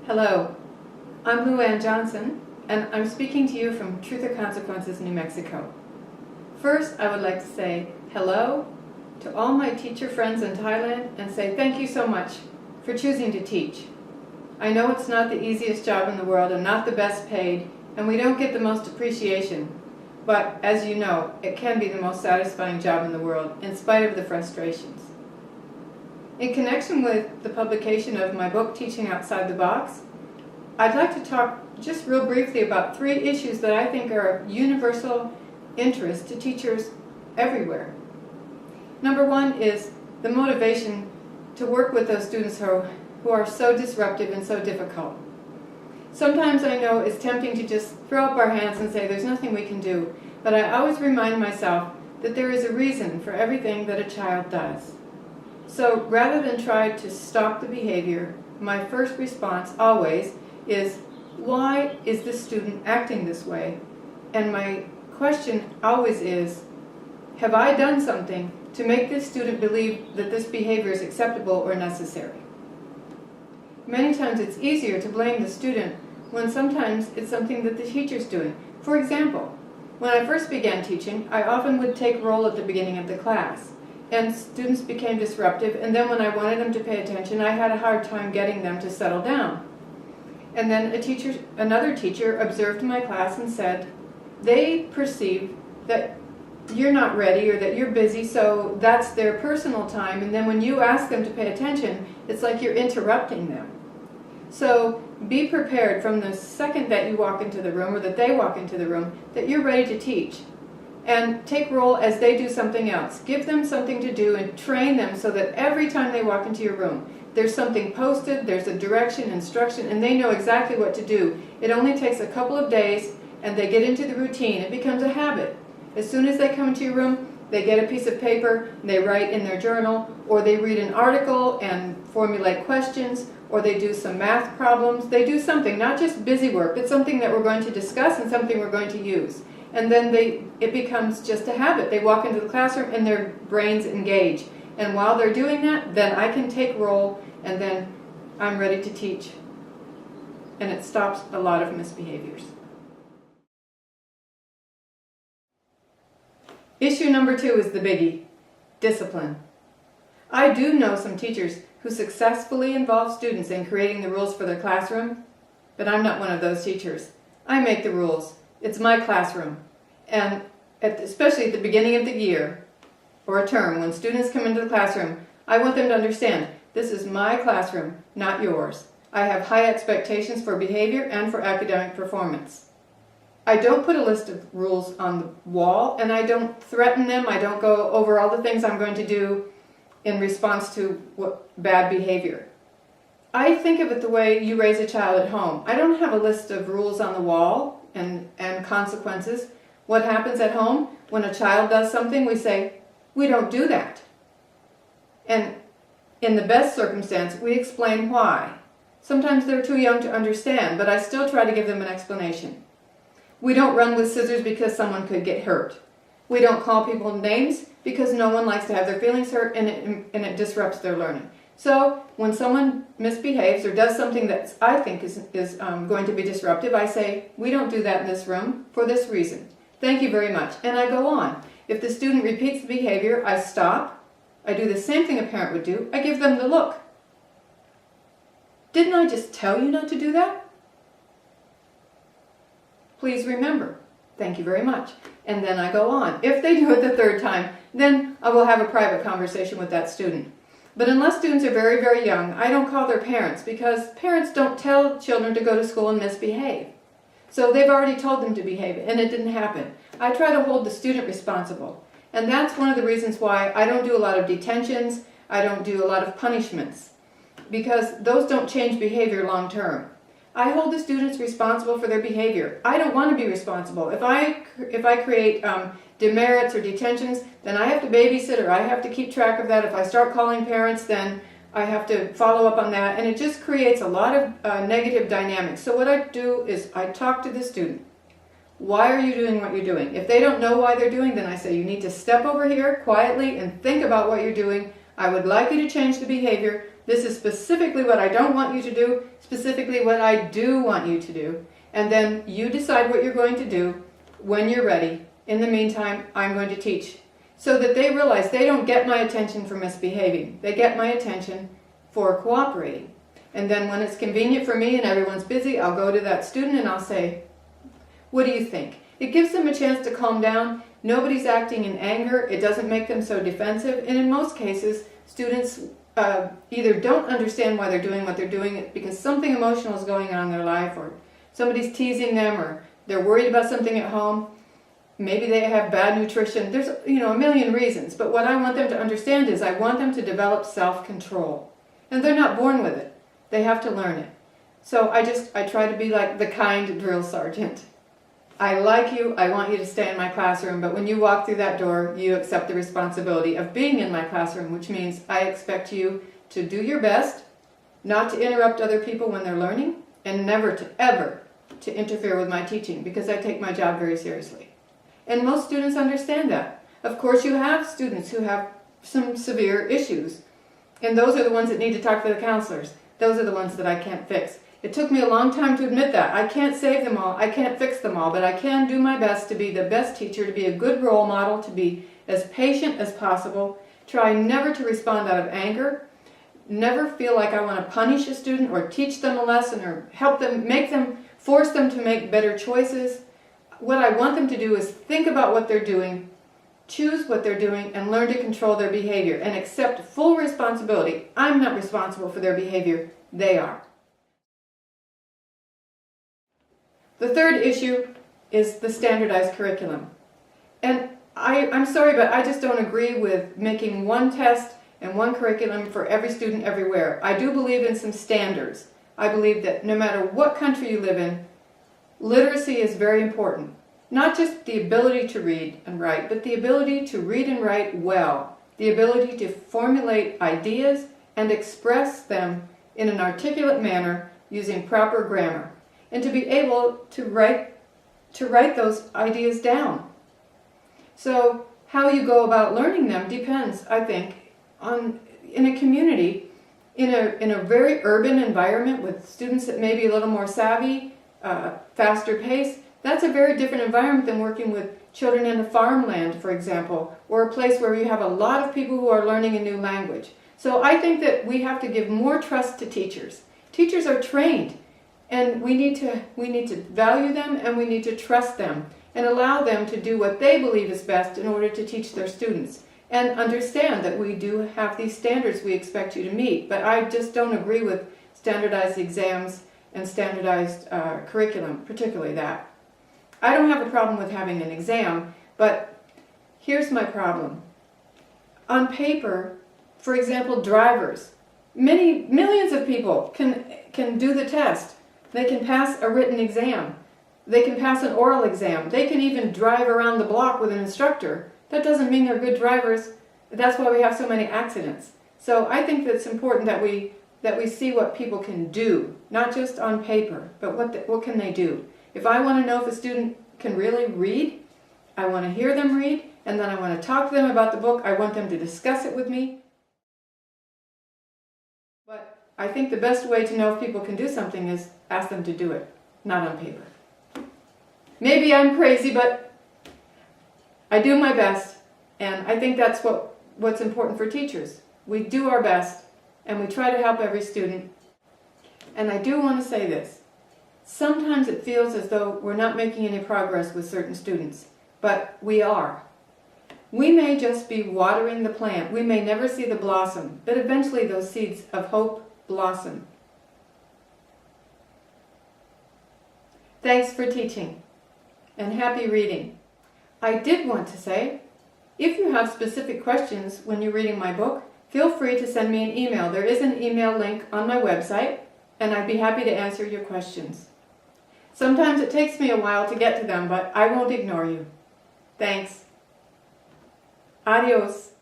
Hello, I'm Lou Ann Johnson, and I'm speaking to you from Truth or Consequences, New Mexico. First, I would like to say hello to all my teacher friends in Thailand and say thank you so much for choosing to teach. I know it's not the easiest job in the world and not the best paid, and we don't get the most appreciation, but as you know, it can be the most satisfying job in the world in spite of the frustrations. In connection with the publication of my book, Teaching Outside the Box, I'd like to talk just real briefly about 3 issues that I think are of universal interest to teachers everywhere. Number 1 is the motivation to work with those students who are so disruptive and so difficult. Sometimes I know it's tempting to just throw up our hands and say there's nothing we can do, but I always remind myself that there is a reason for everything that a child does. So rather than try to stop the behavior, my first response always is, why is this student acting this way? And my question always is, have I done something to make this student believe that this behavior is acceptable or necessary? Many times it's easier to blame the student when sometimes it's something that the teacher's doing. For example, when I first began teaching, I often would take roll at the beginning of the class. And students became disruptive, and then when I wanted them to pay attention, I had a hard time getting them to settle down. And then another teacher observed my class and said, they perceive that you're not ready or that you're busy, so that's their personal time, and then when you ask them to pay attention, it's like you're interrupting them. So be prepared from the second that you walk into the room or that they walk into the room that you're ready to teach. And take roll as they do something else. Give them something to do and train them so that every time they walk into your room, there's something posted, there's a direction, instruction, and they know exactly what to do. It only takes a couple of days and they get into the routine. It becomes a habit. As soon as they come into your room, they get a piece of paper, they write in their journal, or they read an article and formulate questions, or they do some math problems. They do something, not just busy work, but something that we're going to discuss and something we're going to use. And then it becomes just a habit. They walk into the classroom and their brains engage. And while they're doing that, then I can take roll and then I'm ready to teach. And it stops a lot of misbehaviors. Issue number 2 is the biggie, discipline. I do know some teachers who successfully involve students in creating the rules for their classroom, but I'm not one of those teachers. I make the rules. It's my classroom, and especially at the beginning of the year or a term, when students come into the classroom, I want them to understand this is my classroom, not yours. I have high expectations for behavior and for academic performance. I don't put a list of rules on the wall, and I don't threaten them. I don't go over all the things I'm going to do in response to bad behavior. I think of it the way you raise a child at home. I don't have a list of rules on the wall and consequences. What happens at home when a child does something, we say, we don't do that. And in the best circumstance, we explain why. Sometimes they're too young to understand, but I still try to give them an explanation. We don't run with scissors because someone could get hurt. We don't call people names because no one likes to have their feelings hurt and it disrupts their learning. So when someone misbehaves or does something that I think is going to be disruptive, I say, we don't do that in this room for this reason. Thank you very much. And I go on. If the student repeats the behavior, I stop. I do the same thing a parent would do. I give them the look. Didn't I just tell you not to do that? Please remember. Thank you very much. And then I go on. If they do it the 3rd time, then I will have a private conversation with that student. But unless students are very, very young, I don't call their parents because parents don't tell children to go to school and misbehave. So they've already told them to behave and it didn't happen. I try to hold the student responsible. And that's one of the reasons why I don't do a lot of detentions, I don't do a lot of punishments, because those don't change behavior long term. I hold the students responsible for their behavior. I don't want to be responsible. If I create demerits or detentions, then I have to babysit or I have to keep track of that. If I start calling parents, then I have to follow up on that. And it just creates a lot of negative dynamics. So what I do is I talk to the student. Why are you doing what you're doing? If they don't know why they're doing, then I say, you need to step over here quietly and think about what you're doing. I would like you to change the behavior. This is specifically what I don't want you to do, specifically what I do want you to do. And then you decide what you're going to do when you're ready. In the meantime, I'm going to teach. So that they realize they don't get my attention for misbehaving. They get my attention for cooperating. And then when it's convenient for me and everyone's busy, I'll go to that student and I'll say, what do you think? It gives them a chance to calm down. Nobody's acting in anger. It doesn't make them so defensive. And in most cases, students either don't understand why they're doing what they're doing because something emotional is going on in their life, or somebody's teasing them, or they're worried about something at home. Maybe they have bad nutrition. There's a million reasons. But what I want them to understand is I want them to develop self-control. And they're not born with it. They have to learn it. So I try to be like the kind drill sergeant. I like you, I want you to stay in my classroom, but when you walk through that door, you accept the responsibility of being in my classroom, which means I expect you to do your best, not to interrupt other people when they're learning, and never to ever to interfere with my teaching, because I take my job very seriously. And most students understand that. Of course, you have students who have some severe issues, and those are the ones that need to talk to the counselors. Those are the ones that I can't fix. It took me a long time to admit that. I can't save them all, I can't fix them all, but I can do my best to be the best teacher, to be a good role model, to be as patient as possible, try never to respond out of anger, never feel like I want to punish a student or teach them a lesson or help them, force them to make better choices. What I want them to do is think about what they're doing, choose what they're doing, and learn to control their behavior and accept full responsibility. I'm not responsible for their behavior, they are. The third issue is the standardized curriculum. And I'm sorry, but I just don't agree with making one test and one curriculum for every student everywhere. I do believe in some standards. I believe that no matter what country you live in, literacy is very important. Not just the ability to read and write, but the ability to read and write well. The ability to formulate ideas and express them in an articulate manner using proper grammar. And to be able to write those ideas down. So how you go about learning them depends, I think, on in a community, in a very urban environment with students that may be a little more savvy, faster pace. That's a very different environment than working with children in a farmland, for example, or a place where you have a lot of people who are learning a new language. So I think that we have to give more trust to teachers. Teachers are trained. And we need to value them, and we need to trust them and allow them to do what they believe is best in order to teach their students. And understand that we do have these standards we expect you to meet. But I just don't agree with standardized exams and standardized curriculum, particularly that. I don't have a problem with having an exam, but here's my problem. On paper, for example, drivers, millions of people can do the test. They can pass a written exam. They can pass an oral exam. They can even drive around the block with an instructor. That doesn't mean they're good drivers. That's why we have so many accidents. So I think that it's important that we see what people can do, not just on paper, but what can they do. If I want to know if a student can really read, I want to hear them read, and then I want to talk to them about the book. I want them to discuss it with me. But I think the best way to know if people can do something is ask them to do it, not on paper. Maybe I'm crazy, but I do my best, and I think that's what's important for teachers. We do our best, and we try to help every student. And I do want to say this. Sometimes it feels as though we're not making any progress with certain students, but we are. We may just be watering the plant. We may never see the blossom, but eventually those seeds of hope blossom. Thanks for teaching, and happy reading. I did want to say, if you have specific questions when you're reading my book, feel free to send me an email. There is an email link on my website, and I'd be happy to answer your questions. Sometimes it takes me a while to get to them, but I won't ignore you. Thanks. Adios.